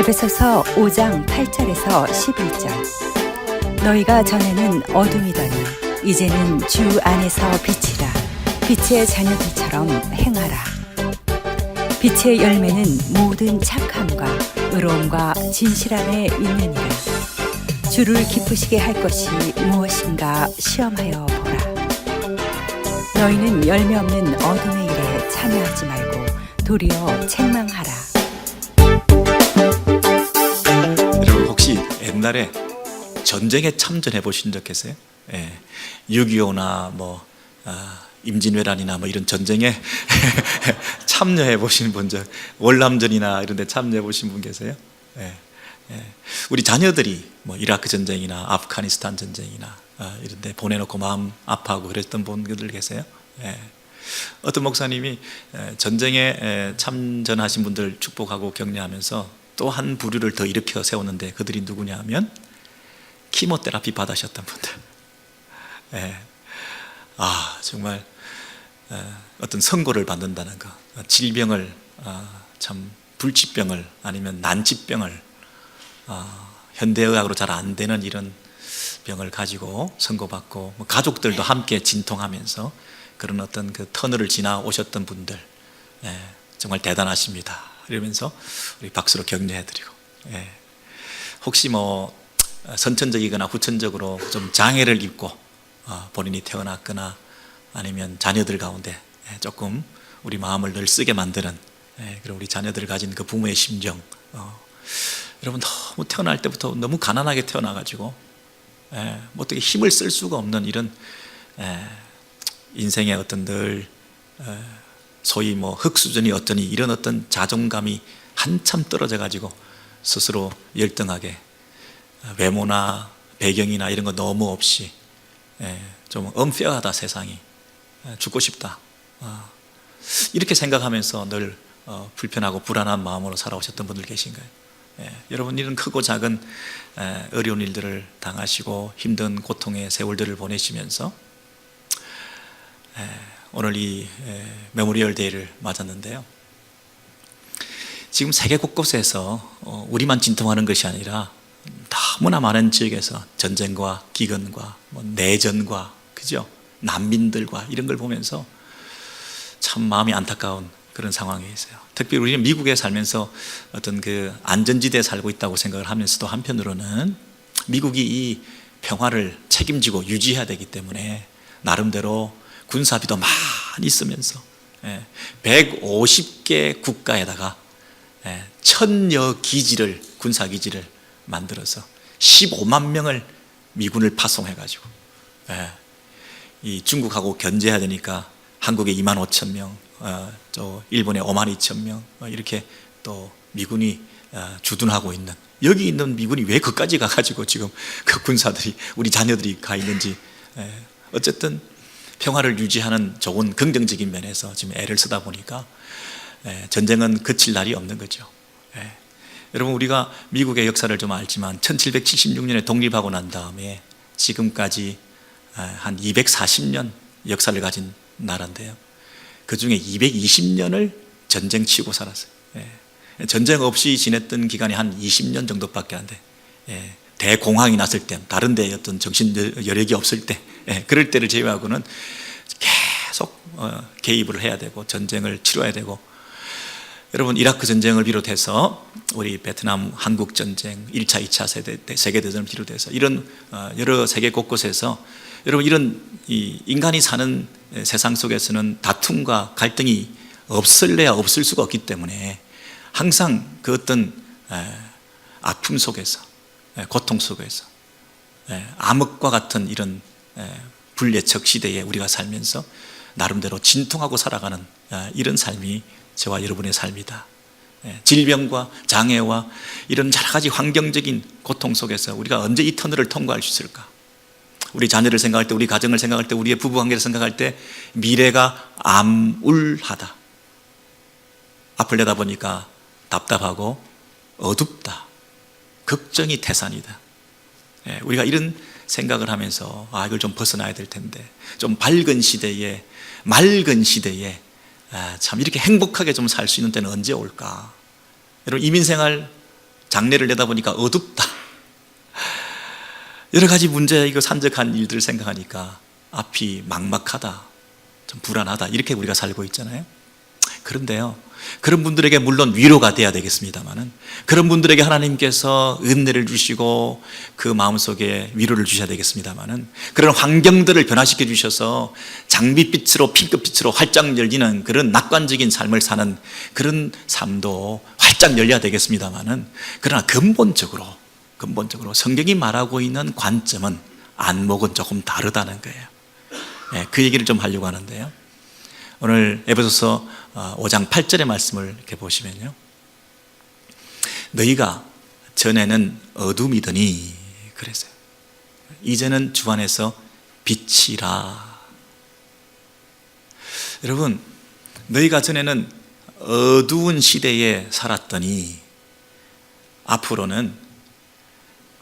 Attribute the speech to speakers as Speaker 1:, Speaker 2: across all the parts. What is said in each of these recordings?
Speaker 1: 에베소서 5장 8절에서 11절. 너희가 전에는 어둠이더니 이제는 주 안에서 빛이라. 빛의 자녀들처럼 행하라. 빛의 열매는 모든 착함과 의로움과 진실함에 있느니라. 주를 기쁘시게 할 것이 무엇인가 시험하여 보라. 너희는 열매 없는 어둠의 일에 참여하지 말고 도리어 책망하라.
Speaker 2: 여러분 혹시 옛날에 전쟁에 참전해 보신 적 계세요? 6.25나 임진왜란이나 이런 전쟁에 참여해 보신 분, 월남전이나 이런 데 참여해 보신 분 계세요? 우리 자녀들이 이라크 전쟁이나 아프가니스탄 전쟁이나 이런 데 보내놓고 마음 아파하고 그랬던 분들 계세요? 어떤 목사님이 전쟁에 참전하신 분들 축복하고 격려하면서 또 한 부류를 더 일으켜 세웠는데 그들이 누구냐 하면 키모테라피 받으셨던 분들. 정말 어떤 선고를 받는다는 거, 질병을, 참 불치병을 아니면 난치병을, 현대의학으로 잘 안 되는 이런 병을 가지고 선고받고 가족들도 함께 진통하면서 그런 어떤 그 터널을 지나 오셨던 분들, 정말 대단하십니다. 이러면서 우리 박수로 격려해드리고, 혹시 선천적이거나 후천적으로 좀 장애를 입고 본인이 태어났거나 아니면 자녀들 가운데 조금 우리 마음을 늘 쓰게 만드는 그런 우리 자녀들을 가진 그 부모의 심정, 여러분 너무 태어날 때부터 너무 가난하게 태어나가지고 어떻게 힘을 쓸 수가 없는 이런 인생의 어떤 늘 소위 흙수준이 어떠니 이런 어떤 자존감이 한참 떨어져 가지고 스스로 열등하게 외모나 배경이나 이런 거 너무 없이 좀 unfair하다, 세상이 죽고 싶다, 이렇게 생각하면서 늘 불편하고 불안한 마음으로 살아오셨던 분들 계신가요? 여러분 이런 크고 작은 어려운 일들을 당하시고 힘든 고통의 세월들을 보내시면서 오늘 이 메모리얼 데이를 맞았는데요, 지금 세계 곳곳에서 우리만 진통하는 것이 아니라 너무나 많은 지역에서 전쟁과 기근과 내전과 그죠? 난민들과 이런 걸 보면서 참 마음이 안타까운 그런 상황에 있어요. 특히 우리는 미국에 살면서 어떤 그 안전지대에 살고 있다고 생각을 하면서도 한편으로는 미국이 이 평화를 책임지고 유지해야 되기 때문에 나름대로 군사비도 많이 쓰면서 150개 국가에다가 1000여 기지를, 군사기지를 만들어서 15만 명을 미군을 파송해가지고 이 중국하고 견제해야 되니까 한국에 2만 5천 명, 또 일본에 5만 2천 명, 이렇게 또 미군이 주둔하고 있는, 여기 있는 미군이 왜 그까지 가가지고 지금 그 군사들이, 우리 자녀들이 가 있는지, 어쨌든 평화를 유지하는 좋은 긍정적인 면에서 지금 애를 쓰다 보니까 전쟁은 그칠 날이 없는 거죠. 여러분 우리가 미국의 역사를 좀 알지만 1776년에 독립하고 난 다음에 지금까지 한 240년 역사를 가진 나라인데요, 그 중에 220년을 전쟁 치고 살았어요. 전쟁 없이 지냈던 기간이 한 20년 정도밖에 안 돼. 대공황이 났을 때, 다른 데 어떤 정신 여력이 없을 때, 그럴 때를 제외하고는 계속 개입을 해야 되고 전쟁을 치러야 되고, 여러분 이라크 전쟁을 비롯해서 우리 베트남 한국 전쟁, 1차 2차 세계대전을 비롯해서 이런 여러 세계 곳곳에서 여러분 이런 인간이 사는 세상 속에서는 다툼과 갈등이 없을래야 없을 수가 없기 때문에 항상 그 어떤 아픔 속에서, 고통 속에서, 암흑과 같은 이런 불예측 시대에 우리가 살면서 나름대로 진통하고 살아가는 이런 삶이 저와 여러분의 삶이다. 질병과 장애와 이런 여러 가지 환경적인 고통 속에서 우리가 언제 이 터널을 통과할 수 있을까? 우리 자녀를 생각할 때, 우리 가정을 생각할 때, 우리의 부부관계를 생각할 때 미래가 암울하다, 앞을 내다보니까 답답하고 어둡다, 걱정이 태산이다. 우리가 이런 생각을 하면서 이걸 좀 벗어나야 될 텐데, 좀 밝은 시대에, 맑은 시대에 참 이렇게 행복하게 좀 살 수 있는 때는 언제 올까? 여러분 이민생활 장래를 내다보니까 어둡다. 여러 가지 문제, 이거 산적한 일들을 생각하니까 앞이 막막하다, 좀 불안하다, 이렇게 우리가 살고 있잖아요. 그런데요, 그런 분들에게 물론 위로가 돼야 되겠습니다만은, 그런 분들에게 하나님께서 은혜를 주시고 그 마음속에 위로를 주셔야 되겠습니다만은, 그런 환경들을 변화시켜 주셔서 장밋빛으로 핑크빛으로 활짝 열리는 그런 낙관적인 삶을 사는 그런 삶도 활짝 열려야 되겠습니다만은, 그러나 근본적으로 성경이 말하고 있는 관점은, 안목은 조금 다르다는 거예요. 그 얘기를 좀 하려고 하는데요, 오늘 에베소서 5장 8절의 말씀을 이렇게 보시면요, 너희가 전에는 어둠이더니 그랬어요. 이제는 주 안에서 빛이라. 여러분, 너희가 전에는 어두운 시대에 살았더니 앞으로는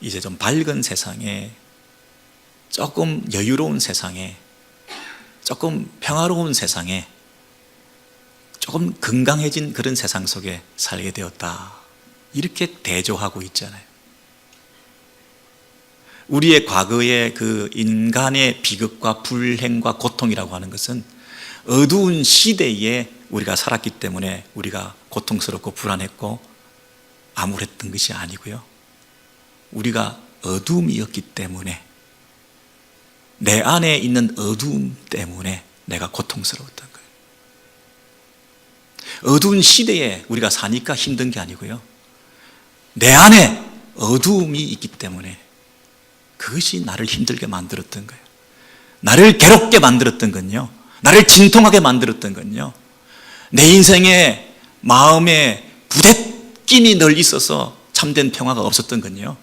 Speaker 2: 이제 좀 밝은 세상에, 조금 여유로운 세상에, 조금 평화로운 세상에, 조금 건강해진 그런 세상 속에 살게 되었다, 이렇게 대조하고 있잖아요. 우리의 과거의 그 인간의 비극과 불행과 고통이라고 하는 것은 어두운 시대에 우리가 살았기 때문에 우리가 고통스럽고 불안했고 암울했던 것이 아니고요, 우리가 어둠이었기 때문에, 내 안에 있는 어두움 때문에 내가 고통스러웠던 거예요. 어두운 시대에 우리가 사니까 힘든 게 아니고요, 내 안에 어두움이 있기 때문에 그것이 나를 힘들게 만들었던 거예요. 나를 괴롭게 만들었던 건요, 나를 진통하게 만들었던 건요, 내 인생에 마음에 부대낌이 늘 있어서 참된 평화가 없었던 건요,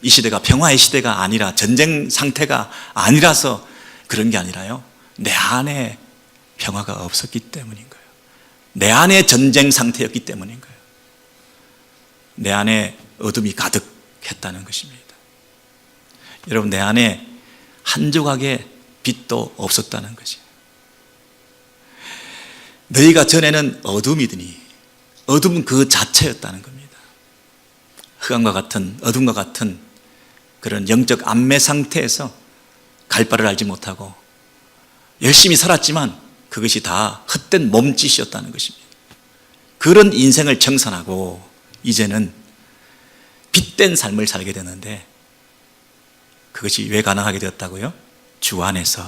Speaker 2: 이 시대가 평화의 시대가 아니라, 전쟁 상태가 아니라서 그런 게 아니라요, 내 안에 평화가 없었기 때문인 거예요. 내 안에 전쟁 상태였기 때문인 거예요. 내 안에 어둠이 가득했다는 것입니다. 여러분, 내 안에 한 조각의 빛도 없었다는 것이에요. 너희가 전에는 어둠이더니, 어둠은 그 자체였다는 겁니다. 흑암과 같은, 어둠과 같은 그런 영적 암매 상태에서 갈 바를 알지 못하고 열심히 살았지만 그것이 다 헛된 몸짓이었다는 것입니다. 그런 인생을 청산하고 이제는 빛된 삶을 살게 되는데, 그것이 왜 가능하게 되었다고요? 주 안에서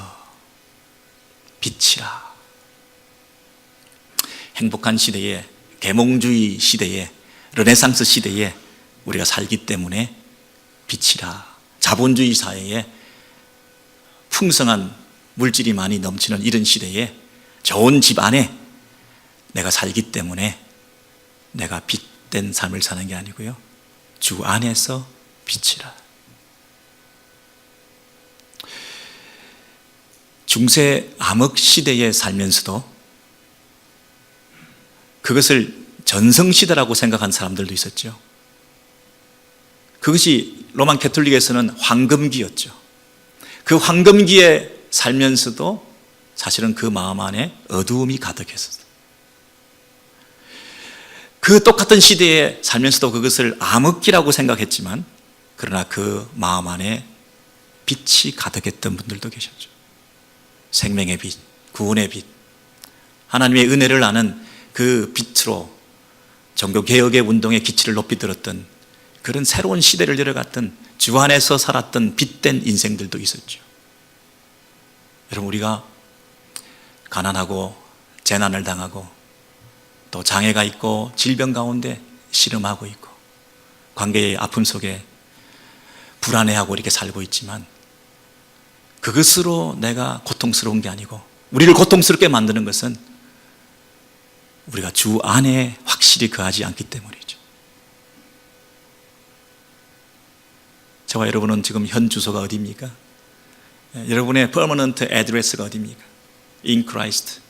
Speaker 2: 빛이라. 행복한 시대에, 계몽주의 시대에, 르네상스 시대에 우리가 살기 때문에 빛이라. 자본주의 사회에 풍성한 물질이 많이 넘치는 이런 시대에 좋은 집 안에 내가 살기 때문에 내가 빛된 삶을 사는 게 아니고요, 주 안에서 빛이라. 중세 암흑 시대에 살면서도 그것을 전성시대라고 생각한 사람들도 있었죠. 그것이 로만 캐톨릭에서는 황금기였죠. 그 황금기에 살면서도 사실은 그 마음 안에 어두움이 가득했었어요. 그 똑같은 시대에 살면서도 그것을 암흑기라고 생각했지만, 그러나 그 마음 안에 빛이 가득했던 분들도 계셨죠. 생명의 빛, 구원의 빛, 하나님의 은혜를 아는 그 빛으로 종교개혁의 운동의 기치를 높이 들었던 그런 새로운 시대를 열어갔던, 주 안에서 살았던 빛된 인생들도 있었죠. 여러분, 우리가 가난하고 재난을 당하고 또 장애가 있고 질병 가운데 씨름하고 있고 관계의 아픔 속에 불안해하고 이렇게 살고 있지만, 그것으로 내가 고통스러운 게 아니고, 우리를 고통스럽게 만드는 것은 우리가 주 안에 확실히 거하지 않기 때문이죠. 저와 여러분은 지금 현 주소가 어디입니까? 여러분의 permanent address가 어디입니까? In Christ,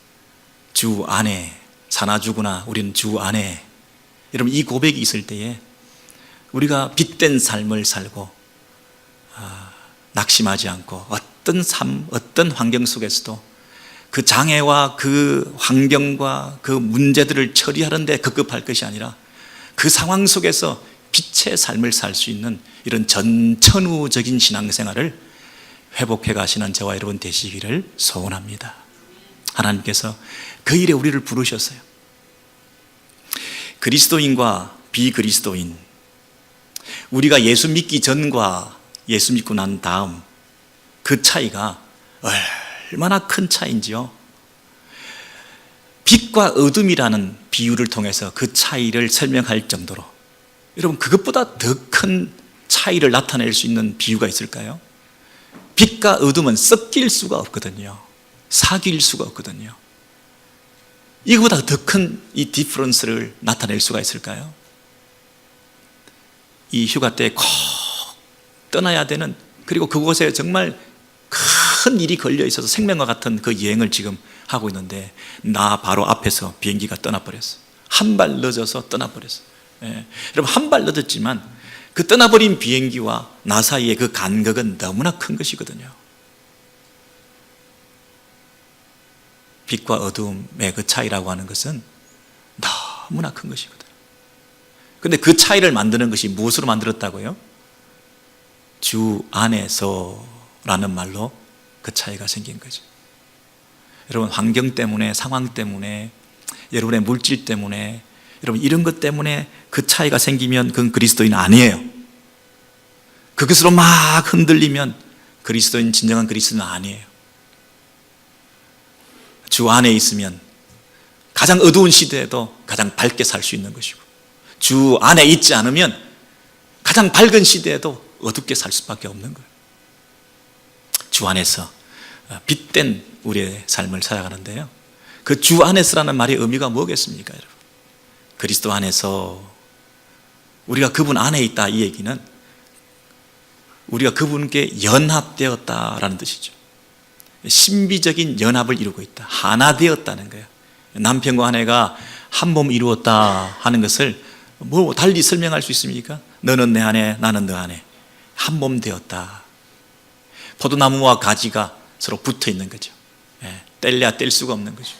Speaker 2: 주 안에. 사나 죽으나 우리는 주 안에. 여러분, 이 고백이 있을 때에 우리가 빛된 삶을 살고 낙심하지 않고 어떤 삶, 어떤 환경 속에서도 그 장애와 그 환경과 그 문제들을 처리하는 데 급급할 것이 아니라, 그 상황 속에서 빛의 삶을 살 수 있는 이런 전천후적인 신앙생활을 회복해 가시는 저와 여러분 되시기를 소원합니다. 하나님께서 그 일에 우리를 부르셨어요. 그리스도인과 비그리스도인, 우리가 예수 믿기 전과 예수 믿고 난 다음 그 차이가 얼마나 큰 차이인지요. 빛과 어둠이라는 비유를 통해서 그 차이를 설명할 정도로, 여러분 그것보다 더 큰 차이를 나타낼 수 있는 비유가 있을까요? 빛과 어둠은 섞일 수가 없거든요. 사귈 수가 없거든요. 이거보다 더 큰 이 디퍼런스를 나타낼 수가 있을까요? 이 휴가 때 꼭 떠나야 되는, 그리고 그곳에 정말 큰 일이 걸려 있어서 생명과 같은 그 여행을 지금 하고 있는데, 나 바로 앞에서 비행기가 떠나버렸어. 한 발 늦어서 떠나버렸어. 여러분, 한 발 늦었지만 그 떠나버린 비행기와 나 사이의 그 간격은 너무나 큰 것이거든요. 빛과 어둠의 그 차이라고 하는 것은 너무나 큰 것이거든요. 그런데 그 차이를 만드는 것이 무엇으로 만들었다고요? 주 안에서라는 말로 그 차이가 생긴 거죠. 여러분, 환경 때문에, 상황 때문에, 여러분의 물질 때문에, 여러분 이런 것 때문에 그 차이가 생기면 그건 그리스도인 아니에요. 그것으로 막 흔들리면 그리스도인, 진정한 그리스도인 아니에요. 주 안에 있으면 가장 어두운 시대에도 가장 밝게 살 수 있는 것이고, 주 안에 있지 않으면 가장 밝은 시대에도 어둡게 살 수밖에 없는 거예요. 주 안에서 빛된 우리의 삶을 살아가는데요, 그 주 안에서라는 말의 의미가 뭐겠습니까, 여러분? 그리스도 안에서, 우리가 그분 안에 있다, 이 얘기는 우리가 그분께 연합되었다라는 뜻이죠. 신비적인 연합을 이루고 있다, 하나 되었다는 거예요. 남편과 아내가 한 몸 이루었다 하는 것을 뭐 달리 설명할 수 있습니까? 너는 내 안에, 나는 너 안에 한 몸 되었다. 포도나무와 가지가 서로 붙어 있는 거죠. 뗄래야 뗄 수가 없는 거죠.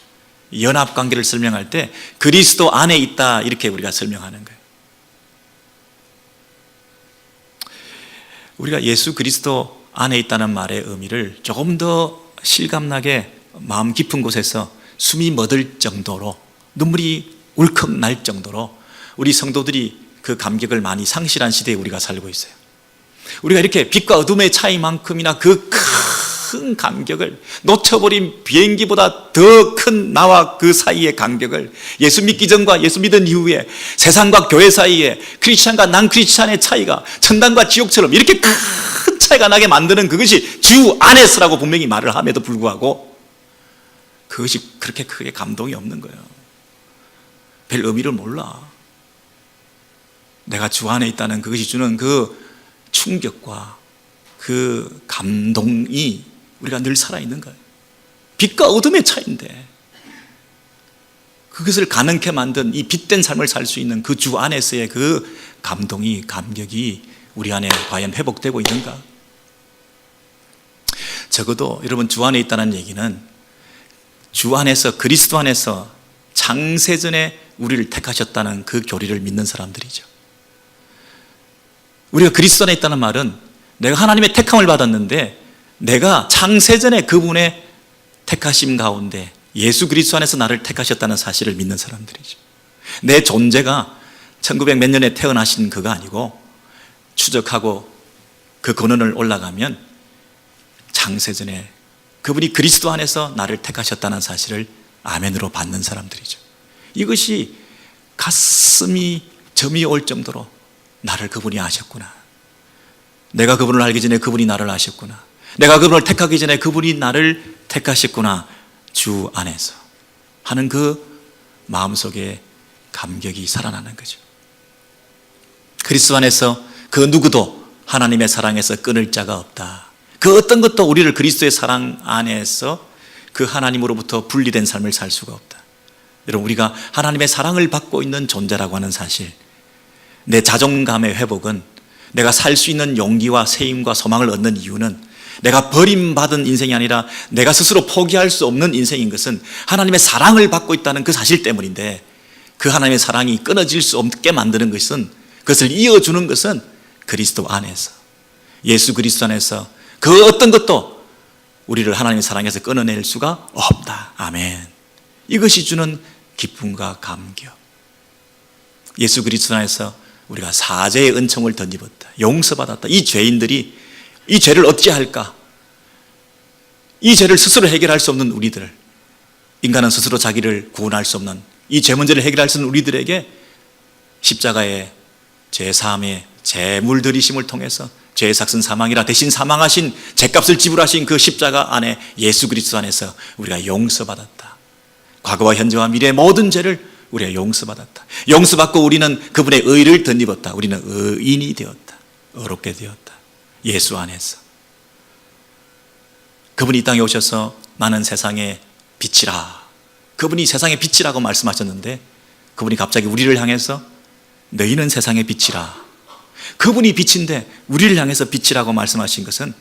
Speaker 2: 연합 관계를 설명할 때 그리스도 안에 있다, 이렇게 우리가 설명하는 거예요. 우리가 예수 그리스도 안에 있다는 말의 의미를 조금 더 실감나게 마음 깊은 곳에서 숨이 멎을 정도로, 눈물이 울컥 날 정도로 우리 성도들이 그 감격을 많이 상실한 시대에 우리가 살고 있어요. 우리가 이렇게 빛과 어둠의 차이만큼이나 그 큰 간격을, 놓쳐버린 비행기보다 더 큰 나와 그 사이의 간격을, 예수 믿기 전과 예수 믿은 이후에 세상과 교회 사이에, 크리스찬과 난 크리스찬의 차이가 천당과 지옥처럼 이렇게 큰 차이가 나게 만드는 그것이 주 안에서라고 분명히 말을 함에도 불구하고 그것이 그렇게 크게 감동이 없는 거예요. 별 의미를 몰라. 내가 주 안에 있다는 그것이 주는 그 충격과 그 감동이 우리가 늘 살아있는 거예요. 빛과 어둠의 차이인데 그것을 가능케 만든 이 빛된 삶을 살 수 있는 그 주 안에서의 그 감동이, 감격이 우리 안에 과연 회복되고 있는가? 적어도 여러분, 주 안에 있다는 얘기는 주 안에서, 그리스도 안에서 창세전에 우리를 택하셨다는 그 교리를 믿는 사람들이죠. 우리가 그리스도 안에 있다는 말은 내가 하나님의 택함을 받았는데 내가 창세전에 그분의 택하심 가운데 예수 그리스도 안에서 나를 택하셨다는 사실을 믿는 사람들이죠. 내 존재가 1900 몇 년에 태어나신 그가 아니고 추적하고 그 근원을 올라가면 창세전에 그분이 그리스도 안에서 나를 택하셨다는 사실을 아멘으로 받는 사람들이죠. 이것이 가슴이 점이 올 정도로 나를 그분이 아셨구나, 내가 그분을 알기 전에 그분이 나를 아셨구나, 내가 그분을 택하기 전에 그분이 나를 택하셨구나, 주 안에서 하는 그 마음속에 감격이 살아나는 거죠. 그리스도 안에서 그 누구도 하나님의 사랑에서 끊을 자가 없다. 그 어떤 것도 우리를 그리스도의 사랑 안에서 그 하나님으로부터 분리된 삶을 살 수가 없다. 여러분, 우리가 하나님의 사랑을 받고 있는 존재라고 하는 사실, 내 자존감의 회복은, 내가 살 수 있는 용기와 세임과 소망을 얻는 이유는 내가 버림받은 인생이 아니라 내가 스스로 포기할 수 없는 인생인 것은 하나님의 사랑을 받고 있다는 그 사실 때문인데, 그 하나님의 사랑이 끊어질 수 없게 만드는 것은 그것을 이어주는 것은 그리스도 안에서, 예수 그리스도 안에서 그 어떤 것도 우리를 하나님의 사랑에서 끊어낼 수가 없다. 아멘. 이것이 주는 기쁨과 감격. 예수 그리스도 안에서 우리가 사죄의 은총을 덧입었다. 용서받았다. 이 죄인들이 이 죄를 어찌 할까? 이 죄를 스스로 해결할 수 없는 우리들, 인간은 스스로 자기를 구원할 수 없는 이 죄 문제를 해결할 수 있는 우리들에게 십자가의 죄사함의 제물 드리심을 통해서 죄의 삭슨 사망이라 대신 사망하신 죄값을 지불하신 그 십자가 안에 예수 그리스도 안에서 우리가 용서받았다. 과거와 현재와 미래의 모든 죄를 우리가 용서받았다. 용서받고 우리는 그분의 의를 덧입었다. 우리는 의인이 되었다. 의롭게 되었다. 예수 안에서. 그분이 이 땅에 오셔서 나는 세상의 빛이라. 그분이 세상의 빛이라고 말씀하셨는데 그분이 갑자기 우리를 향해서 너희는 세상의 빛이라. 그분이 빛인데 우리를 향해서 빛이라고 말씀하신 것은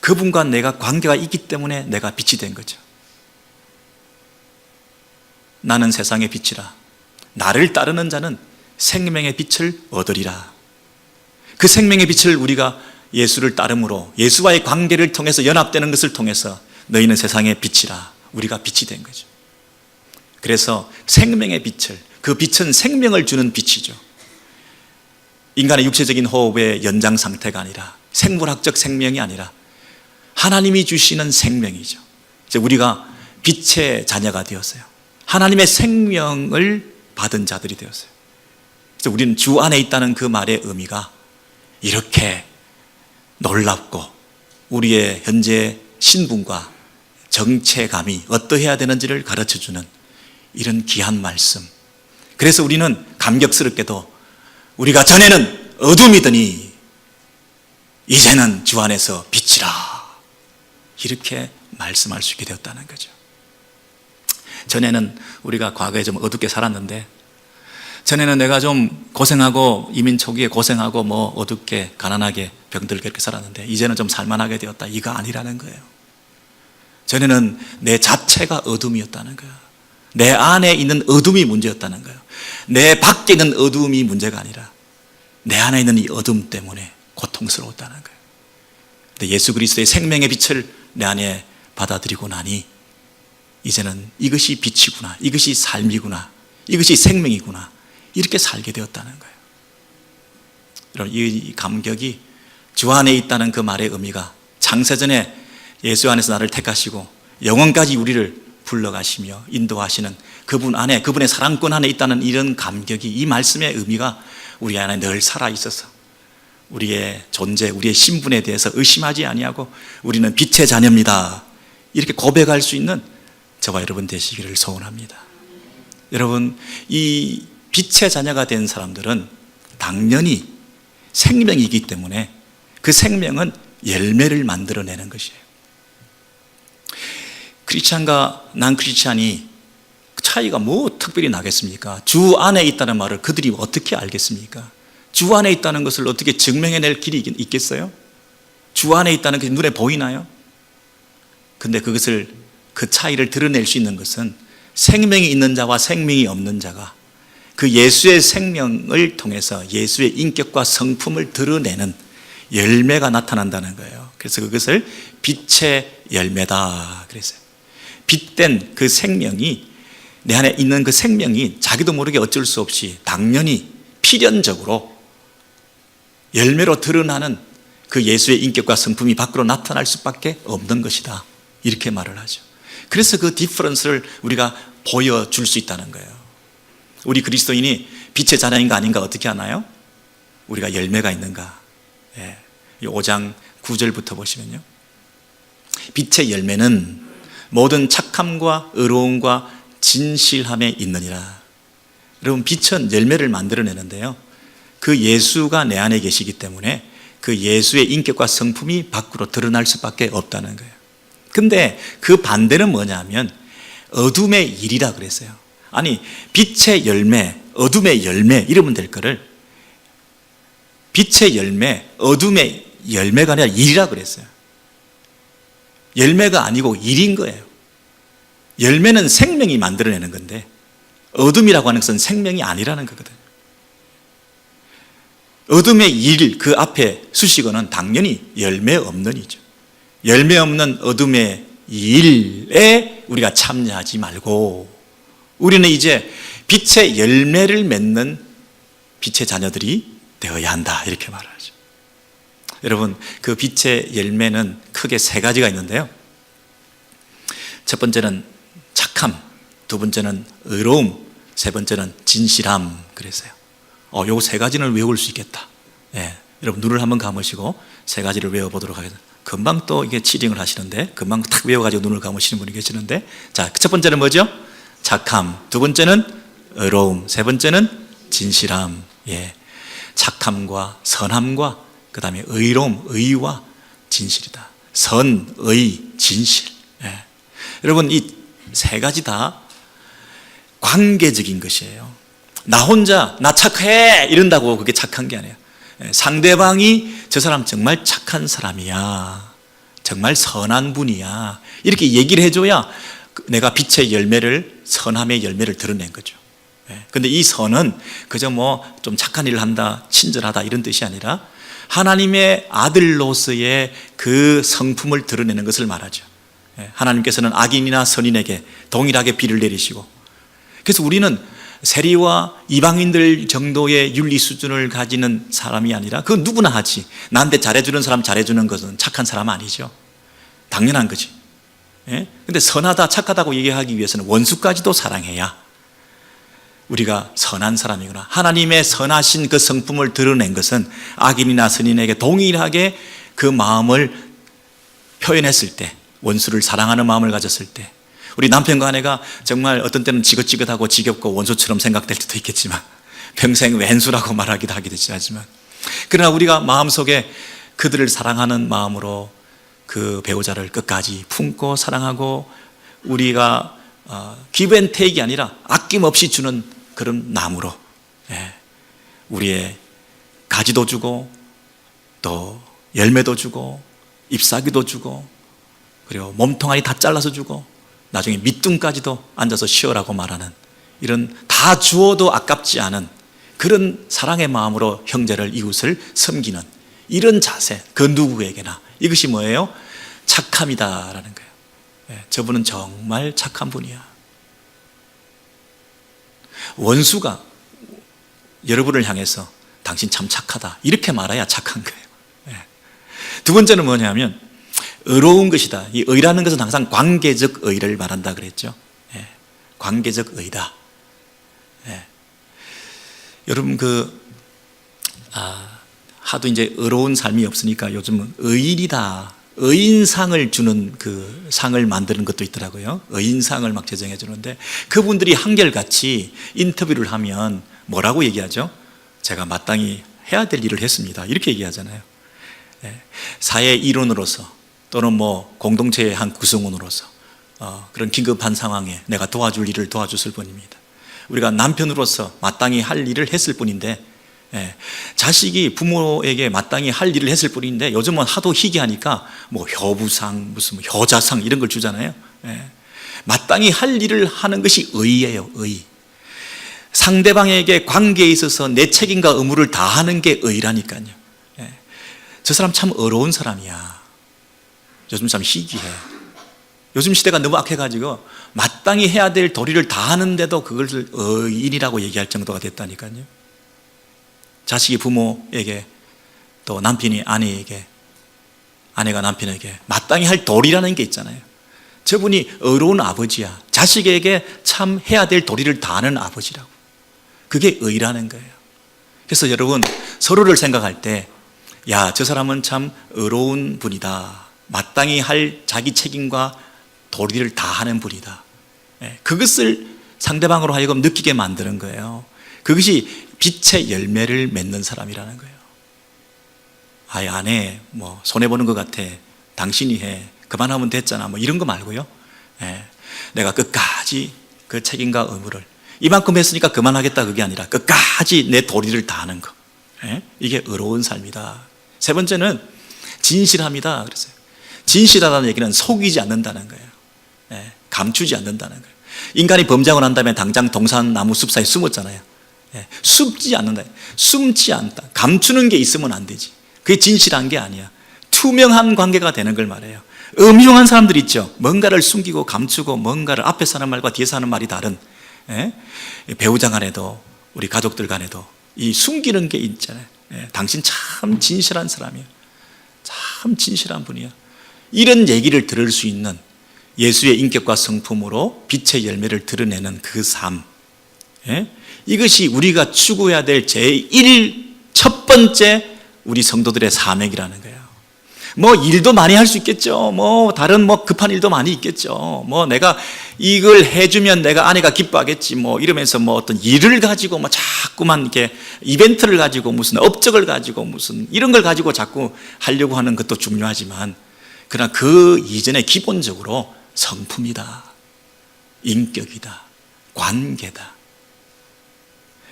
Speaker 2: 그분과 내가 관계가 있기 때문에 내가 빛이 된 거죠. 나는 세상의 빛이라. 나를 따르는 자는 생명의 빛을 얻으리라. 그 생명의 빛을 우리가 예수를 따름으로 예수와의 관계를 통해서 연합되는 것을 통해서 너희는 세상의 빛이라. 우리가 빛이 된 거죠. 그래서 생명의 빛을, 그 빛은 생명을 주는 빛이죠. 인간의 육체적인 호흡의 연장 상태가 아니라 생물학적 생명이 아니라 하나님이 주시는 생명이죠. 이제 우리가 빛의 자녀가 되었어요. 하나님의 생명을 받은 자들이 되었어요. 그래서 우리는 주 안에 있다는 그 말의 의미가 이렇게 놀랍고 우리의 현재 신분과 정체감이 어떠해야 되는지를 가르쳐주는 이런 귀한 말씀. 그래서 우리는 감격스럽게도 우리가 전에는 어둠이더니 이제는 주 안에서 빛이라 이렇게 말씀할 수 있게 되었다는 거죠. 전에는 우리가 과거에 좀 어둡게 살았는데 전에는 내가 좀 고생하고 이민 초기에 고생하고 뭐 어둡게 가난하게 병들게 그렇게 살았는데 이제는 좀 살만하게 되었다. 이거 아니라는 거예요. 전에는 내 자체가 어둠이었다는 거예요. 내 안에 있는 어둠이 문제였다는 거예요. 내 밖에 있는 어둠이 문제가 아니라 내 안에 있는 이 어둠 때문에 고통스러웠다는 거예요. 근데 예수 그리스도의 생명의 빛을 내 안에 받아들이고 나니 이제는 이것이 빛이구나, 이것이 삶이구나, 이것이 생명이구나 이렇게 살게 되었다는 거예요. 여러분, 이 감격이 주 안에 있다는 그 말의 의미가 창세전에 예수 안에서 나를 택하시고 영원까지 우리를 불러가시며 인도하시는 그분 안에, 그분의 사랑권 안에 있다는 이런 감격이, 이 말씀의 의미가 우리 안에 늘 살아있어서 우리의 존재, 우리의 신분에 대해서 의심하지 아니하고 우리는 빛의 자녀입니다 이렇게 고백할 수 있는 저와 여러분 되시기를 소원합니다. 여러분, 이 빛의 자녀가 된 사람들은 당연히 생명이기 때문에 그 생명은 열매를 만들어내는 것이에요. 크리스찬과 난 크리스찬이 차이가 뭐 특별히 나겠습니까? 주 안에 있다는 말을 그들이 어떻게 알겠습니까? 주 안에 있다는 것을 어떻게 증명해낼 길이 있겠어요? 주 안에 있다는 게 눈에 보이나요? 근데 그것을, 그 차이를 드러낼 수 있는 것은 생명이 있는 자와 생명이 없는 자가 그 예수의 생명을 통해서 예수의 인격과 성품을 드러내는 열매가 나타난다는 거예요. 그래서 그것을 빛의 열매다 그랬어요. 빛된 그 생명이, 내 안에 있는 그 생명이 자기도 모르게 어쩔 수 없이 당연히 필연적으로 열매로 드러나는 그 예수의 인격과 성품이 밖으로 나타날 수밖에 없는 것이다 이렇게 말을 하죠. 그래서 그 디퍼런스를 우리가 보여줄 수 있다는 거예요. 우리 그리스도인이 빛의 자녀인가 아닌가 어떻게 하나요? 우리가 열매가 있는가. 예. 5장 9절부터 보시면요, 빛의 열매는 모든 착함과 의로움과 진실함에 있느니라. 여러분, 빛은 열매를 만들어내는데요, 그 예수가 내 안에 계시기 때문에 그 예수의 인격과 성품이 밖으로 드러날 수밖에 없다는 거예요. 근데 그 반대는 뭐냐면 어둠의 일이라 그랬어요. 아니, 빛의 열매, 어둠의 열매 이러면 될 거를 빛의 열매, 어둠의 열매가 아니라 일이라 그랬어요. 열매가 아니고 일인 거예요. 열매는 생명이 만들어내는 건데 어둠이라고 하는 것은 생명이 아니라는 거거든요. 어둠의 일, 그 앞에 수식어는 당연히 열매 없는 이죠. 열매 없는 어둠의 일에 우리가 참여하지 말고 우리는 이제 빛의 열매를 맺는 빛의 자녀들이 되어야 한다, 이렇게 말하죠. 여러분, 그 빛의 열매는 크게 세 가지가 있는데요. 첫 번째는 착함, 두 번째는 의로움, 세 번째는 진실함. 그랬어요. 요 세 가지는 외울 수 있겠다. 예, 여러분 눈을 한번 감으시고 세 가지를 외워보도록 하겠습니다. 금방 또 이게 치링을 하시는데, 금방 탁 외워가지고 눈을 감으시는 분이 계시는데, 자, 첫 번째는 뭐죠? 착함. 두 번째는 의로움. 세 번째는 진실함. 예, 착함과 선함과 그 다음에 의로움, 의와 진실이다. 선, 의, 진실. 예. 여러분, 이 세 가지 다 관계적인 것이에요. 나 혼자 나 착해 이런다고 그게 착한 게 아니에요. 상대방이 저 사람 정말 착한 사람이야, 정말 선한 분이야, 이렇게 얘기를 해줘야 내가 빛의 열매를, 선함의 열매를 드러낸 거죠. 그런데 이 선은 그저 뭐 좀 착한 일을 한다, 친절하다 이런 뜻이 아니라 하나님의 아들로서의 그 성품을 드러내는 것을 말하죠. 하나님께서는 악인이나 선인에게 동일하게 비를 내리시고, 그래서 우리는 세리와 이방인들 정도의 윤리 수준을 가지는 사람이 아니라, 그건 누구나 하지. 나한테 잘해주는 사람 잘해주는 것은 착한 사람 아니죠. 당연한 거지. 그런데 선하다, 착하다고 얘기하기 위해서는 원수까지도 사랑해야 우리가 선한 사람이구나. 하나님의 선하신 그 성품을 드러낸 것은 악인이나 선인에게 동일하게 그 마음을 표현했을 때, 원수를 사랑하는 마음을 가졌을 때, 우리 남편과 아내가 정말 어떤 때는 지긋지긋하고 지겹고 원수처럼 생각될 때도 있겠지만 평생 왼수라고 말하기도 하지만, 그러나 우리가 마음속에 그들을 사랑하는 마음으로 그 배우자를 끝까지 품고 사랑하고, 우리가 give and take이 아니라 아낌없이 주는 그런 나무로 우리의 가지도 주고 또 열매도 주고 잎사귀도 주고, 그리고 몸통아리 다 잘라서 주고 나중에 밑둥까지도 앉아서 쉬어라고 말하는, 이런 다 주어도 아깝지 않은 그런 사랑의 마음으로 형제를, 이웃을 섬기는 이런 자세, 그 누구에게나 이것이 뭐예요? 착함이다라는 거예요. 저분은 정말 착한 분이야. 원수가 여러분을 향해서 당신 참 착하다 이렇게 말해야 착한 거예요. 두 번째는 뭐냐면 의로운 것이다. 이 의라는 것은 항상 관계적 의를 말한다 그랬죠. 관계적 의다. 여러분 하도 이제 의로운 삶이 없으니까 요즘은 의인이다, 의인상을 주는 그 상을 만드는 것도 있더라고요. 의인상을 막 제정해 주는데, 그분들이 한결같이 인터뷰를 하면 뭐라고 얘기하죠? 제가 마땅히 해야 될 일을 했습니다, 이렇게 얘기하잖아요. 사회 일원으로서 또는 뭐 공동체의 한 구성원으로서 그런 긴급한 상황에 내가 도와줄 일을 도와줬을 뿐입니다. 우리가 남편으로서 마땅히 할 일을 했을 뿐인데, 자식이 부모에게 마땅히 할 일을 했을 뿐인데 요즘은 하도 희귀하니까 뭐 효부상, 무슨 효자상 이런 걸 주잖아요. 마땅히 할 일을 하는 것이 의예요. 의. 상대방에게 관계에 있어서 내 책임과 의무를 다하는 게 의라니까요. 저 사람 참 어려운 사람이야. 요즘 참 희귀해. 요즘 시대가 너무 악해가지고 마땅히 해야 될 도리를 다하는데도 그것을 의인이라고 얘기할 정도가 됐다니까요. 자식이 부모에게, 또 남편이 아내에게, 아내가 남편에게 마땅히 할 도리라는 게 있잖아요. 저분이 의로운 아버지야. 자식에게 참 해야 될 도리를 다하는 아버지라고. 그게 의라는 거예요. 그래서 여러분, 서로를 생각할 때, 야, 저 사람은 참 의로운 분이다, 마땅히 할 자기 책임과 도리를 다하는 분이다, 그것을 상대방으로 하여금 느끼게 만드는 거예요. 그것이 빛의 열매를 맺는 사람이라는 거예요. 아예 안 해, 뭐 손해보는 것 같아, 당신이 해, 그만하면 됐잖아, 뭐 이런 거 말고요. 내가 끝까지 그 책임과 의무를, 이만큼 했으니까 그만하겠다, 그게 아니라 끝까지 내 도리를 다하는 거. 이게 의로운 삶이다. 세 번째는 진실함이다 그랬어요. 진실하다는 얘기는 속이지 않는다는 거예요. 감추지 않는다는 거예요. 인간이 범죄하고 난 다음에 당장 동산나무 숲 사이에 숨었잖아요. 숨지 않는다. 숨지 않다. 감추는 게 있으면 안 되지. 그게 진실한 게 아니야. 투명한 관계가 되는 걸 말해요. 음흉한 사람들 있죠. 뭔가를 숨기고 감추고 뭔가를 앞에서 하는 말과 뒤에서 하는 말이 다른, 배우자 간에도 우리 가족들 간에도 이 숨기는 게 있잖아요. 당신 참 진실한 사람이야. 참 진실한 분이야. 이런 얘기를 들을 수 있는 예수의 인격과 성품으로 빛의 열매를 드러내는 그 삶, 이것이 우리가 추구해야 될 첫 번째 우리 성도들의 사명이라는 거예요. 뭐 일도 많이 할 수 있겠죠. 뭐 다른 뭐 급한 일도 많이 있겠죠. 뭐 내가 이걸 해주면 내가 아내가 기뻐하겠지. 뭐 이러면서 뭐 어떤 일을 가지고 뭐 자꾸만 이렇게 이벤트를 가지고 무슨 업적을 가지고 무슨 이런 걸 가지고 자꾸 하려고 하는 것도 중요하지만, 그러나 그 이전에 기본적으로 성품이다, 인격이다, 관계다.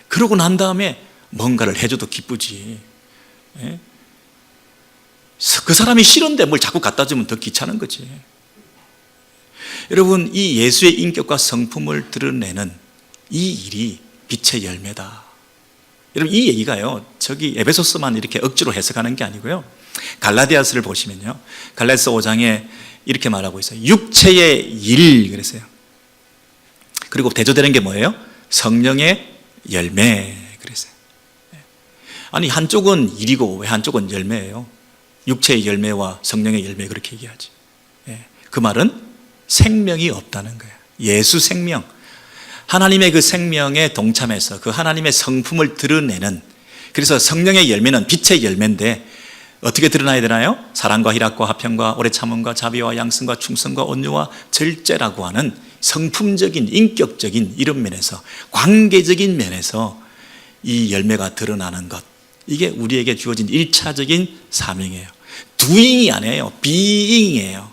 Speaker 2: 그러고 난 다음에 뭔가를 해줘도 기쁘지. 그 사람이 싫은데 뭘 자꾸 갖다 주면 더 귀찮은 거지. 여러분, 이 예수의 인격과 성품을 드러내는 이 일이 빛의 열매다. 여러분, 이 얘기가요, 저기 에베소서만 이렇게 억지로 해석하는 게 아니고요, 갈라디아서를 보시면요, 갈라디아서 5장에 이렇게 말하고 있어요. 육체의 일 그랬어요. 그리고 대조되는 게 뭐예요? 성령의 열매 그랬어요. 아니, 한쪽은 일이고 왜 한쪽은 열매예요? 육체의 열매와 성령의 열매, 그렇게 얘기하지. 그 말은 생명이 없다는 거예요. 예수 생명, 하나님의 그 생명에 동참해서 그 하나님의 성품을 드러내는, 그래서 성령의 열매는 빛의 열매인데 어떻게 드러나야 되나요? 사랑과 희락과 화평과 오래 참음과 자비와 양성과 충성과 온유와 절제라고 하는 성품적인, 인격적인 이런 면에서, 관계적인 면에서 이 열매가 드러나는 것, 이게 우리에게 주어진 1차적인 사명이에요. doing이 아니에요. being이에요.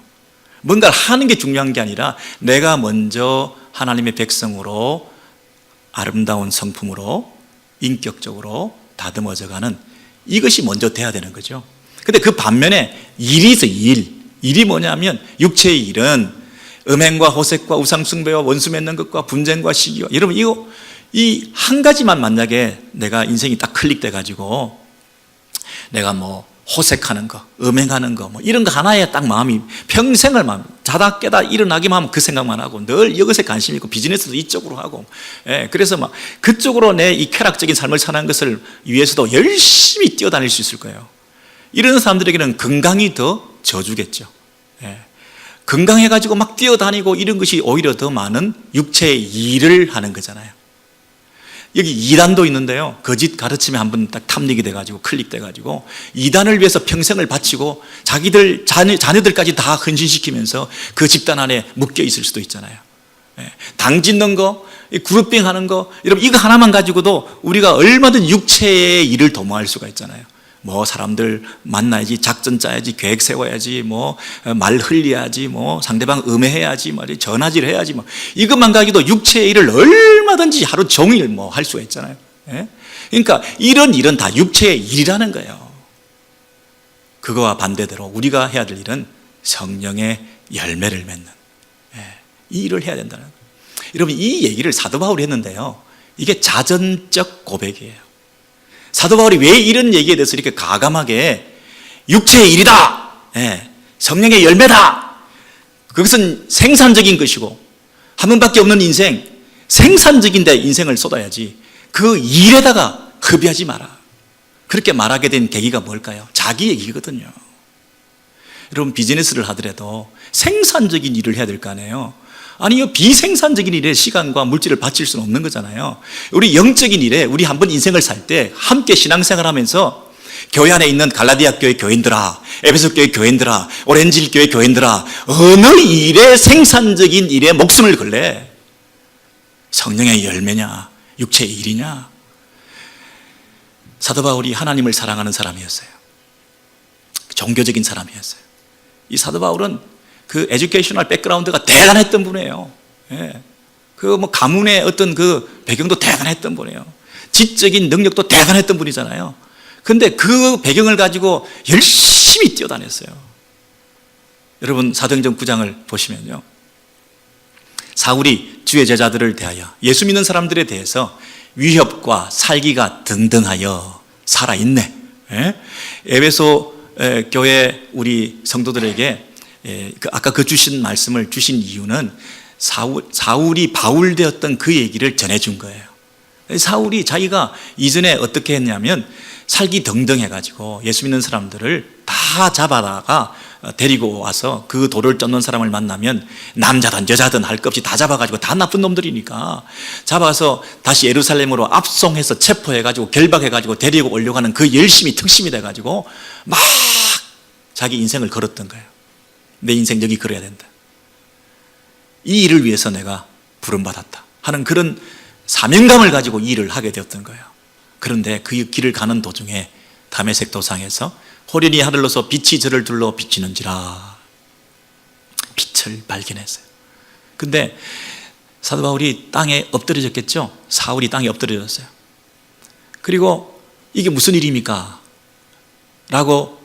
Speaker 2: 뭔가를 하는 게 중요한 게 아니라 내가 먼저 하나님의 백성으로 아름다운 성품으로 인격적으로 다듬어져가는, 이것이 먼저 돼야 되는 거죠. 근데 그 반면에 일이 있어요. 일이 뭐냐면, 육체의 일은 음행과 호색과 우상숭배와 원수 맺는 것과 분쟁과 시기와, 여러분 이거 이 한 가지만 만약에 내가 인생이 딱 클릭돼 가지고 내가 뭐 호색하는 거, 음행하는 거, 뭐 이런 거 하나에 딱 마음이 평생을 자다 깨다 일어나기만 하면 그 생각만 하고 늘 이것에 관심 있고 비즈니스도 이쪽으로 하고, 그래서 막 그쪽으로 내 이 쾌락적인 삶을 사는 것을 위해서도 열심히 뛰어다닐 수 있을 거예요. 이런 사람들에게는 건강이 더 저주겠죠. 건강해가지고 막 뛰어다니고 이런 것이 오히려 더 많은 육체의 일을 하는 거잖아요. 여기 이단도 있는데요, 거짓 가르침에 한번 딱 탐닉이 돼가지고 클릭돼가지고 이단을 위해서 평생을 바치고 자기들 자녀들까지 다 헌신시키면서 그 집단 안에 묶여 있을 수도 있잖아요. 당 짓는 거, 그룹빙 하는 거, 여러분 이거 하나만 가지고도 우리가 얼마든 육체의 일을 도모할 수가 있잖아요. 뭐 사람들 만나야지, 작전 짜야지, 계획 세워야지, 뭐 말 흘려야지, 뭐 상대방 음해해야지, 말이 전화질 해야지, 뭐 이것만 가지고도 육체의 일을 얼마든지 하루 종일 뭐 할 수가 있잖아요. 그러니까 이런 일은 다 육체의 일이라는 거예요. 그거와 반대대로 우리가 해야 될 일은 성령의 열매를 맺는, 이 일을 해야 된다는 거예요. 여러분, 이 얘기를 사도 바울이 했는데요, 이게 자전적 고백이에요. 사도 바울이 왜 이런 얘기에 대해서 이렇게 가감하게 육체의 일이다, 성령의 열매다, 그것은 생산적인 것이고 한 번밖에 없는 인생, 생산적인 데 인생을 쏟아야지 그 일에다가 허비하지 마라, 그렇게 말하게 된 계기가 뭘까요? 자기 얘기거든요. 여러분, 비즈니스를 하더라도 생산적인 일을 해야 될 거 아니에요. 아니요, 비생산적인 일에 시간과 물질을 바칠 수는 없는 거잖아요. 우리 영적인 일에 우리 한번 인생을 살 때 함께 신앙생활 하면서 교회 안에 있는 갈라디아 교회 교인들아, 에베소 교회 교인들아, 오렌지 교회 교인들아, 어느 일에 생산적인 일에 목숨을 걸래? 성령의 열매냐, 육체의 일이냐? 사도 바울이 하나님을 사랑하는 사람이었어요. 종교적인 사람이었어요. 이 사도 바울은 그 에듀케이셔널 백그라운드가 대단했던 분이에요. 그 뭐 가문의 어떤 그 배경도 대단했던 분이에요. 지적인 능력도 대단했던 분이잖아요. 근데 그 배경을 가지고 열심히 뛰어다녔어요. 여러분, 사도행전 9장을 보시면요, 사울이 주의 제자들을 대하여, 예수 믿는 사람들에 대해서 위협과 살기가 등등하여 살아있네. 에베소 교회 우리 성도들에게 아까 그 주신 말씀을 주신 이유는 사울이 바울 되었던 그 얘기를 전해준 거예요. 사울이 자기가 이전에 어떻게 했냐면 살기 등등해가지고 예수 믿는 사람들을 다 잡아다가 데리고 와서 그 돌을 쫓는 사람을 만나면 남자든 여자든 할 것 없이 다 잡아가지고 다 나쁜 놈들이니까 잡아서 다시 예루살렘으로 압송해서 체포해가지고 결박해가지고 데리고 오려고 하는 그 열심이 특심이 돼가지고 막 자기 인생을 걸었던 거예요. 내 인생 여기 걸어야 된다. 이 일을 위해서 내가 부름받았다 하는 그런 사명감을 가지고 이 일을 하게 되었던 거예요. 그런데 그 길을 가는 도중에 다메섹 도상에서 호련히 하늘로서 빛이 저를 둘러 비치는지라 빛을 발견했어요. 근데 사도 바울이 땅에 엎드려졌겠죠. 사울이 땅에 엎드려졌어요. 그리고 이게 무슨 일입니까? 라고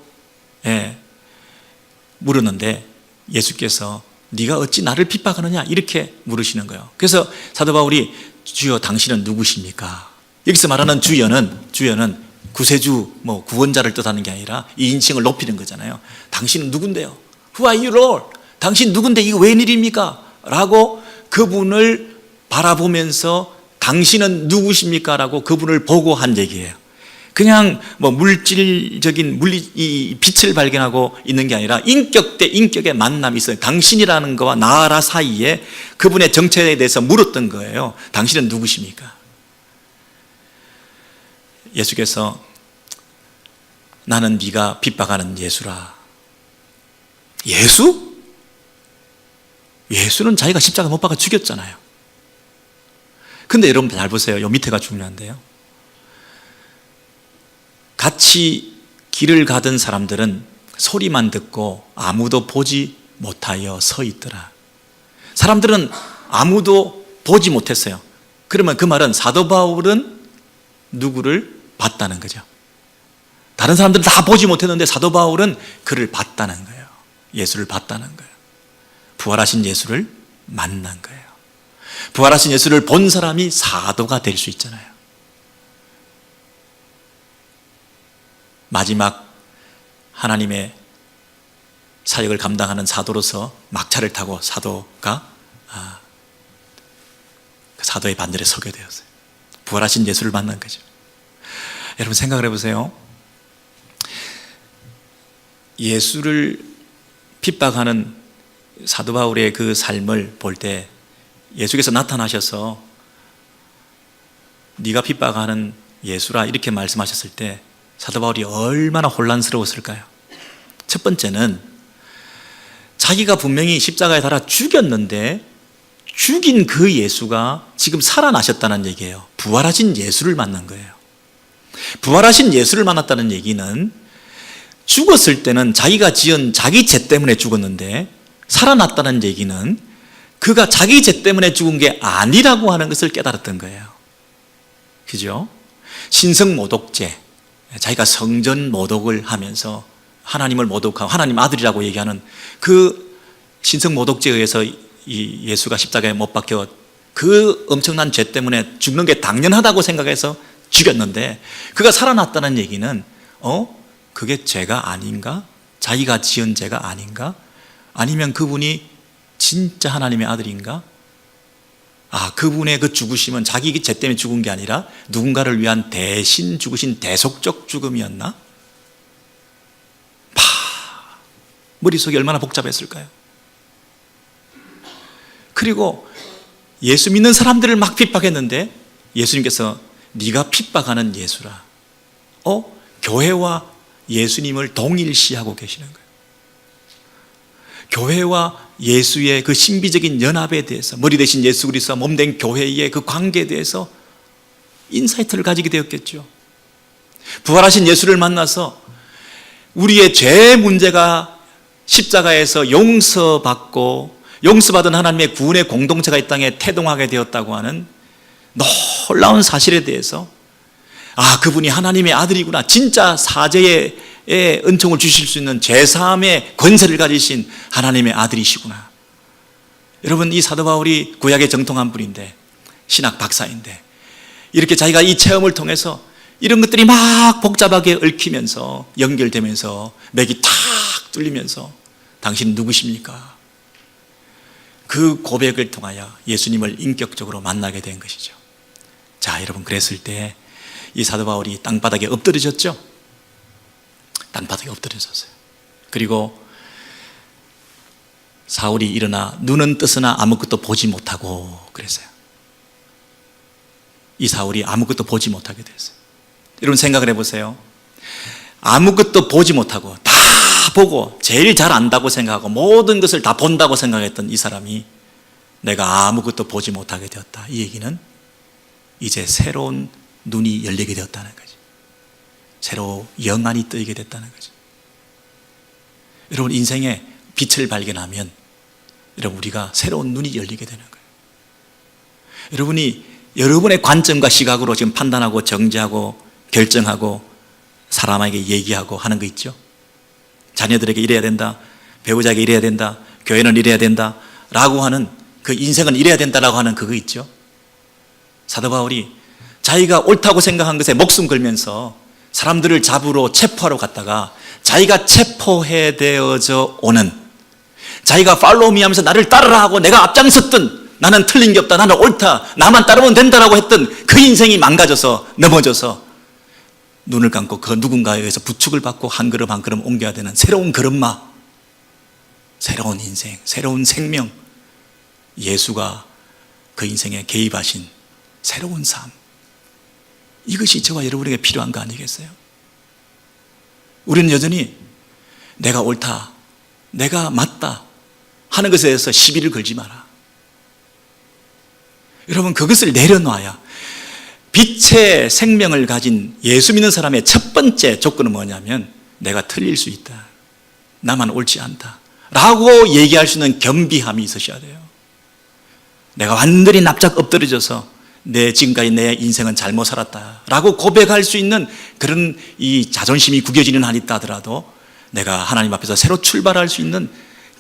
Speaker 2: 물었는데 예수께서 네가 어찌 나를 핍박하느냐 이렇게 물으시는 거예요. 그래서 사도 바울이 주여 당신은 누구십니까? 여기서 말하는 주여는 구세주 구원자를 뜻하는 게 아니라 이 인칭을 높이는 거잖아요. 당신은 누군데요? Who are you, Lord? 당신 누군데 이거 웬일입니까? 라고 그분을 바라보면서 당신은 누구십니까? 라고 그분을 보고 한 얘기예요. 그냥 물질적인 이 빛을 발견하고 있는 게 아니라 인격 대 인격의 만남이 있어요. 당신이라는 거와 나라 사이에 그분의 정체에 대해서 물었던 거예요. 당신은 누구십니까? 예수께서 나는 네가 핍박하는 예수라. 예수? 예수는 자기가 십자가 못 박아 죽였잖아요. 근데 여러분 잘 보세요. 요 밑에가 중요한데요. 같이 길을 가던 사람들은 소리만 듣고 아무도 보지 못하여 서 있더라. 사람들은 아무도 보지 못했어요. 그러면 그 말은 사도 바울은 누구를 봤다는 거죠. 다른 사람들은 다 보지 못했는데 사도 바울은 그를 봤다는 거예요. 예수를 봤다는 거예요. 부활하신 예수를 만난 거예요. 부활하신 예수를 본 사람이 사도가 될 수 있잖아요. 마지막 하나님의 사역을 감당하는 사도로서 막차를 타고 사도가 사도의 반열에 서게 되었어요. 부활하신 예수를 만난 거죠. 여러분 생각을 해보세요. 예수를 핍박하는 사도 바울의 그 삶을 볼 때 예수께서 나타나셔서 네가 핍박하는 예수라 이렇게 말씀하셨을 때 사도 바울이 얼마나 혼란스러웠을까요? 첫 번째는 자기가 분명히 십자가에 달아 죽였는데 죽인 그 예수가 지금 살아나셨다는 얘기예요. 부활하신 예수를 만난 거예요. 부활하신 예수를 만났다는 얘기는 죽었을 때는 자기가 지은 자기 죄 때문에 죽었는데 살아났다는 얘기는 그가 자기 죄 때문에 죽은 게 아니라고 하는 것을 깨달았던 거예요. 그죠? 신성모독죄, 자기가 성전 모독을 하면서 하나님을 모독하고 하나님 아들이라고 얘기하는 그 신성모독죄에 의해서 이 예수가 십자가에 못 박혀 그 엄청난 죄 때문에 죽는 게 당연하다고 생각해서 죽였는데 그가 살아났다는 얘기는 그게 죄가 아닌가? 자기가 지은 죄가 아닌가? 아니면 그분이 진짜 하나님의 아들인가? 그분의 그 죽으심은 자기 죄 때문에 죽은 게 아니라 누군가를 위한 대신 죽으신 대속적 죽음이었나? 머릿속이 얼마나 복잡했을까요? 그리고 예수 믿는 사람들을 막 핍박했는데 예수님께서 네가 핍박하는 예수라. 교회와 예수님을 동일시하고 계시는 거예요. 교회와 예수의 그 신비적인 연합에 대해서, 머리 대신 예수 그리스도와 몸된 교회의 그 관계에 대해서 인사이트를 가지게 되었겠죠. 부활하신 예수를 만나서 우리의 죄 문제가 십자가에서 용서받고 용서받은 하나님의 구원의 공동체가 이 땅에 태동하게 되었다고 하는 놀라운 사실에 대해서 그분이 하나님의 아들이구나, 진짜 사죄의 은총을 주실 수 있는 죄사함의 권세를 가지신 하나님의 아들이시구나. 여러분, 이 사도 바울이 구약에 정통한 분인데 신학 박사인데 이렇게 자기가 이 체험을 통해서 이런 것들이 막 복잡하게 얽히면서 연결되면서 맥이 탁 뚫리면서 당신은 누구십니까? 그 고백을 통하여 예수님을 인격적으로 만나게 된 것이죠. 자, 여러분, 그랬을 때 이 사도 바울이 땅바닥에 엎드려졌죠? 땅바닥에 엎드려졌어요. 그리고 사울이 일어나 눈은 뜨으나 아무것도 보지 못하고 그랬어요. 이 사울이 아무것도 보지 못하게 됐어요. 여러분, 생각을 해보세요. 아무것도 보지 못하고 다 보고 제일 잘 안다고 생각하고 모든 것을 다 본다고 생각했던 이 사람이 내가 아무것도 보지 못하게 되었다. 이 얘기는 이제 새로운 눈이 열리게 되었다는 거죠. 새로 영안이 뜨이게 됐다는 거죠. 여러분, 인생에 빛을 발견하면 여러분, 우리가 새로운 눈이 열리게 되는 거예요. 여러분이 여러분의 관점과 시각으로 지금 판단하고 정죄하고 결정하고 사람에게 얘기하고 하는 거 있죠? 자녀들에게 이래야 된다, 배우자에게 이래야 된다, 교회는 이래야 된다 라고 하는, 그 인생은 이래야 된다라고 하는 그거 있죠? 사도 바울이 자기가 옳다고 생각한 것에 목숨 걸면서 사람들을 잡으러 체포하러 갔다가 자기가 체포해 되어져 오는, 자기가 팔로우 미 하면서 나를 따르라 하고 내가 앞장섰던, 나는 틀린 게 없다, 나는 옳다, 나만 따르면 된다라고 했던 그 인생이 망가져서 넘어져서 눈을 감고 그 누군가에 의해서 부축을 받고 한 걸음 한 걸음 옮겨야 되는 새로운 걸음마, 새로운 인생, 새로운 생명, 예수가 그 인생에 개입하신 새로운 삶, 이것이 저와 여러분에게 필요한 거 아니겠어요? 우리는 여전히 내가 옳다, 내가 맞다 하는 것에 대해서 시비를 걸지 마라. 여러분, 그것을 내려놔야, 빛의 생명을 가진 예수 믿는 사람의 첫 번째 조건은 뭐냐면 내가 틀릴 수 있다, 나만 옳지 않다 라고 얘기할 수 있는 겸비함이 있으셔야 돼요. 내가 완전히 납작 엎드려져서 지금까지 내 인생은 잘못 살았다 라고 고백할 수 있는 그런 이 자존심이 구겨지는 한이 있다 하더라도 내가 하나님 앞에서 새로 출발할 수 있는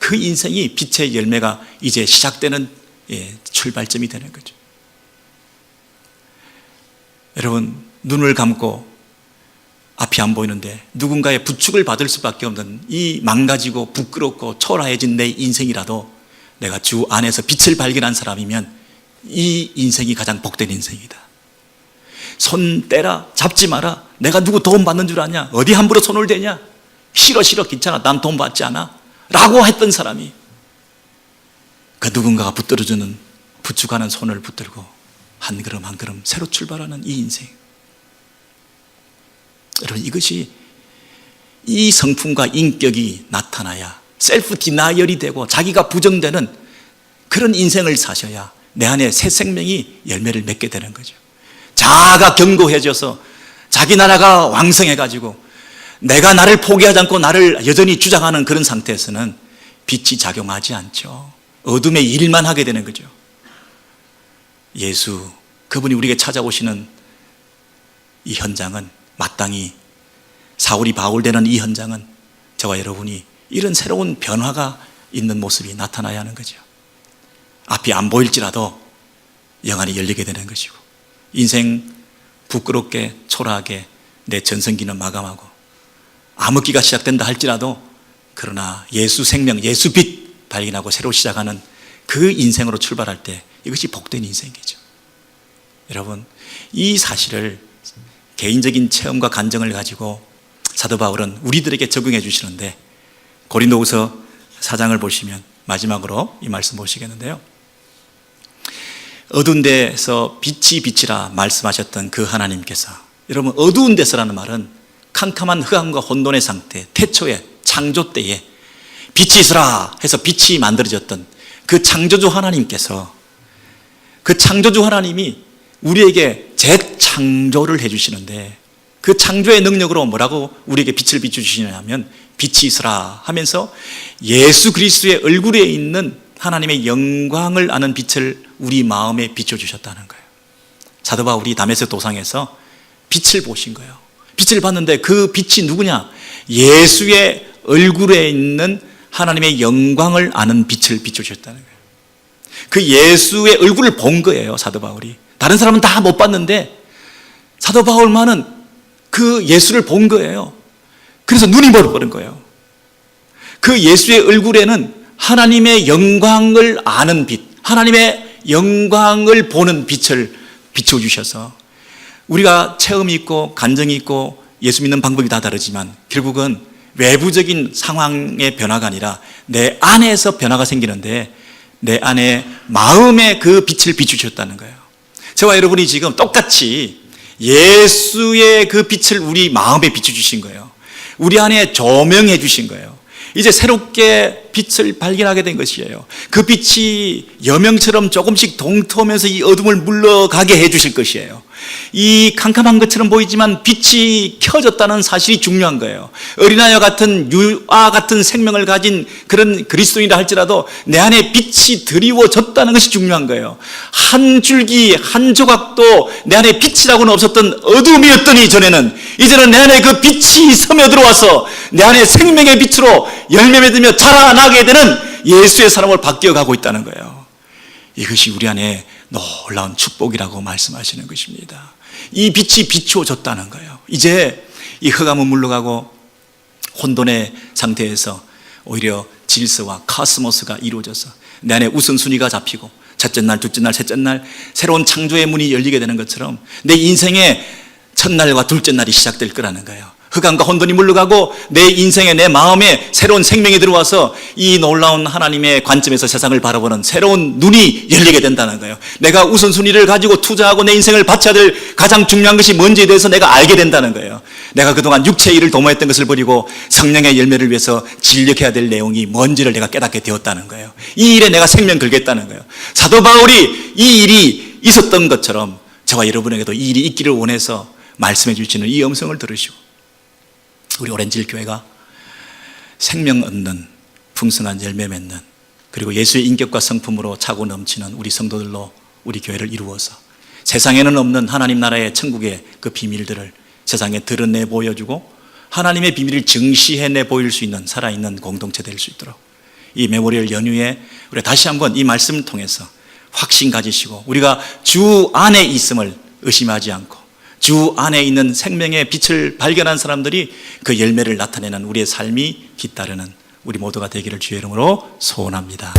Speaker 2: 그 인생이 빛의 열매가 이제 시작되는 출발점이 되는 거죠. 여러분, 눈을 감고 앞이 안 보이는데 누군가의 부축을 받을 수밖에 없는 이 망가지고 부끄럽고 초라해진 내 인생이라도 내가 주 안에서 빛을 발견한 사람이면 이 인생이 가장 복된 인생이다. 손 떼라, 잡지 마라, 내가 누구 도움 받는 줄 아냐, 어디 함부로 손을 대냐, 싫어 괜찮아, 난 도움 받지 않아 라고 했던 사람이 그 누군가가 붙들어주는, 부축하는 손을 붙들고 한 걸음 한 걸음 새로 출발하는 이 인생. 여러분, 이것이 이 성품과 인격이 나타나야 셀프 디나이얼이 되고 자기가 부정되는 그런 인생을 사셔야 내 안에 새 생명이 열매를 맺게 되는 거죠. 자아가 견고해져서 자기 나라가 왕성해가지고 내가 나를 포기하지 않고 나를 여전히 주장하는 그런 상태에서는 빛이 작용하지 않죠. 어둠의 일만 하게 되는 거죠. 예수, 그분이 우리에게 찾아오시는 이 현장은 마땅히 사울이 바울 되는 이 현장은 저와 여러분이 이런 새로운 변화가 있는 모습이 나타나야 하는 거죠. 앞이 안 보일지라도 영안이 열리게 되는 것이고, 인생 부끄럽게 초라하게 내 전성기는 마감하고 암흑기가 시작된다 할지라도 그러나 예수 생명, 예수 빛 발견하고 새로 시작하는 그 인생으로 출발할 때 이것이 복된 인생이죠. 여러분, 이 사실을 개인적인 체험과 간증을 가지고 사도 바울은 우리들에게 적용해 주시는데, 고린도후서 4장을 보시면 마지막으로 이 말씀 보시겠는데요, 어두운 데서 빛이 빛이라 말씀하셨던 그 하나님께서, 여러분, 어두운 데서라는 말은 캄캄한 흑암과 혼돈의 상태, 태초에 창조 때에 빛이 있으라 해서 빛이 만들어졌던 그 창조주 하나님께서, 그 창조주 하나님이 우리에게 재창조를 해주시는데, 그 창조의 능력으로 뭐라고 우리에게 빛을 비춰주시냐면 빛이 있으라 하면서 예수 그리스도의 얼굴에 있는 하나님의 영광을 아는 빛을 우리 마음에 비춰주셨다는 거예요. 사도 바울이 다메섹 도상에서 빛을 보신 거예요. 빛을 봤는데 그 빛이 누구냐? 예수의 얼굴에 있는 하나님의 영광을 아는 빛을 비춰주셨다는 거예요. 그 예수의 얼굴을 본 거예요, 사도 바울이. 다른 사람은 다 못 봤는데 사도 바울만은 그 예수를 본 거예요. 그래서 눈이 멀어버린 거예요. 그 예수의 얼굴에는 하나님의 영광을 아는 빛, 하나님의 영광을 보는 빛을 비춰주셔서 우리가 체험이 있고 감정이 있고 예수 믿는 방법이 다 다르지만 결국은 외부적인 상황의 변화가 아니라 내 안에서 변화가 생기는데 내 안에 마음의 그 빛을 비추셨다는 거예요. 저와 여러분이 지금 똑같이 예수의 그 빛을 우리 마음에 비춰주신 거예요. 우리 안에 조명해 주신 거예요. 이제 새롭게 빛을 발견하게 된 것이에요. 그 빛이 여명처럼 조금씩 동토하면서 이 어둠을 물러가게 해 주실 것이에요. 이 캄캄한 것처럼 보이지만 빛이 켜졌다는 사실이 중요한 거예요. 어린아이와 같은 유아 같은 생명을 가진 그런 그리스도인이라 할지라도 내 안에 빛이 드리워졌다는 것이 중요한 거예요. 한 줄기 한 조각도 내 안에 빛이라고는 없었던 어둠이었더니 전에는 이제는 내 안에 그 빛이 스며들어와서 내 안에 생명의 빛으로 열매 맺으며 자라나게 되는 예수의 사람을 바뀌어가고 있다는 거예요. 이것이 우리 안에 놀라운 축복이라고 말씀하시는 것입니다. 이 빛이 비추어졌다는 거예요. 이제 이 흑암은 물러가고 혼돈의 상태에서 오히려 질서와 카스모스가 이루어져서 내 안에 우선순위가 잡히고 첫째 날, 둘째 날, 셋째 날 새로운 창조의 문이 열리게 되는 것처럼 내 인생의 첫날과 둘째 날이 시작될 거라는 거예요. 흑암과 혼돈이 물러가고 내 인생에 내 마음에 새로운 생명이 들어와서 이 놀라운 하나님의 관점에서 세상을 바라보는 새로운 눈이 열리게 된다는 거예요. 내가 우선순위를 가지고 투자하고 내 인생을 바쳐야 될 가장 중요한 것이 뭔지에 대해서 내가 알게 된다는 거예요. 내가 그동안 육체의 일을 도모했던 것을 버리고 성령의 열매를 위해서 진력해야 될 내용이 뭔지를 내가 깨닫게 되었다는 거예요. 이 일에 내가 생명 걸겠다는 거예요. 사도 바울이 이 일이 있었던 것처럼 저와 여러분에게도 이 일이 있기를 원해서 말씀해 주시는 이 음성을 들으시고 우리 오렌지힐 교회가 생명 얻는 풍성한 열매 맺는 그리고 예수의 인격과 성품으로 차고 넘치는 우리 성도들로 우리 교회를 이루어서 세상에는 없는 하나님 나라의 천국의 그 비밀들을 세상에 드러내 보여주고 하나님의 비밀을 증시해내 보일 수 있는 살아있는 공동체 될 수 있도록 이 메모리얼 연휴에 우리 다시 한번 이 말씀을 통해서 확신 가지시고 우리가 주 안에 있음을 의심하지 않고 주 안에 있는 생명의 빛을 발견한 사람들이 그 열매를 나타내는 우리의 삶이 뒤따르는 우리 모두가 되기를 주의 이름으로 소원합니다.